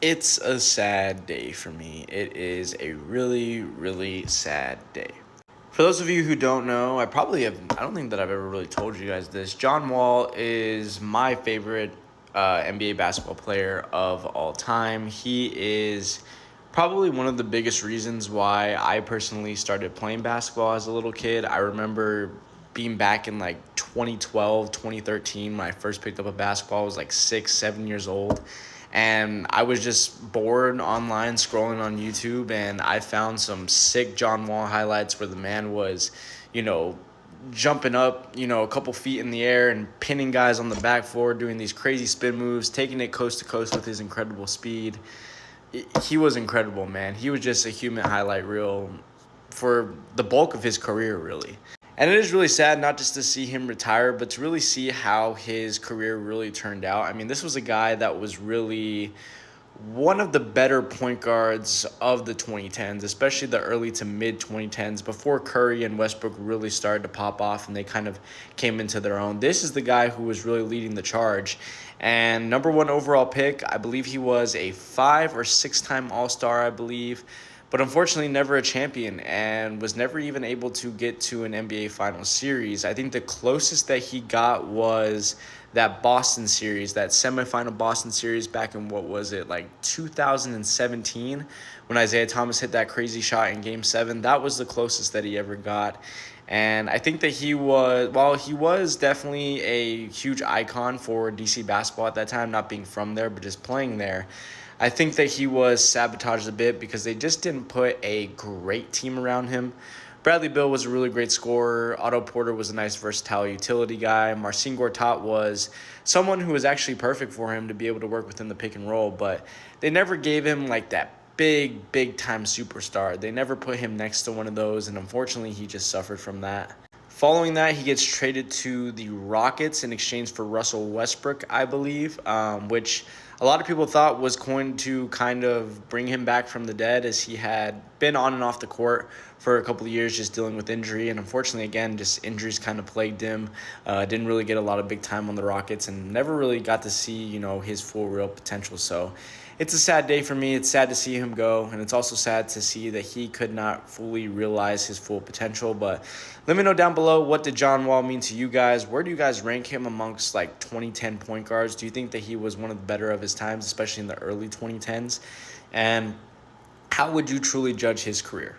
It's a sad day for me. It is a really, really sad day. For those of you who don't know, I don't think that I've ever really told you guys this. John Wall is my favorite NBA basketball player of all time. He is probably one of the biggest reasons why I personally started playing basketball as a little kid. I remember being back in like 2012, 2013 when I first picked up a basketball. I was like 6, 7 years old. And I was just bored online scrolling on YouTube, and I found some sick John Wall highlights where the man was, you know, jumping up, a couple feet in the air and pinning guys on the back floor, doing these crazy spin moves, taking it coast to coast with his incredible speed. He was incredible, man. He was just a human highlight reel for the bulk of his career, really. And it is really sad not just to see him retire, but to really see how his career really turned out. I mean, this was a guy that was really one of the better point guards of the 2010s, especially the early to mid 2010s, before Curry and Westbrook really started to pop off and they kind of came into their own. This is the guy who was really leading the charge. And number one overall pick, I believe he was a 5 or 6 time All-Star, I believe, but unfortunately never a champion and was never even able to get to an NBA Finals series. I think the closest that he got was that Boston series, that semifinal Boston series back in, what was it, like 2017, when Isaiah Thomas hit that crazy shot in Game 7. That was the closest that he ever got. And I think that he was definitely a huge icon for DC basketball at that time, not being from there, but just playing there. I think that he was sabotaged a bit because they just didn't put a great team around him. Bradley Beal was a really great scorer. Otto Porter was a nice versatile utility guy. Marcin Gortat was someone who was actually perfect for him to be able to work within the pick and roll, but they never gave him like that big time superstar. They never put him next to one of those, and unfortunately he just suffered from that. Following that, he gets traded to the Rockets in exchange for Russell Westbrook, I believe, which a lot of people thought was going to kind of bring him back from the dead, as he had been on and off the court for a couple of years just dealing with injury. And unfortunately, again, just injuries kind of plagued him. Didn't really get a lot of big time on the Rockets and never really got to see, his full real potential. So it's a sad day for me. It's sad to see him go, and it's also sad to see that he could not fully realize his full potential. But let me know down below, what did John Wall mean to you guys? Where do you guys rank him amongst like 2010 point guards? Do you think that he was one of the better of his times, especially in the early 2010s? And how would you truly judge his career?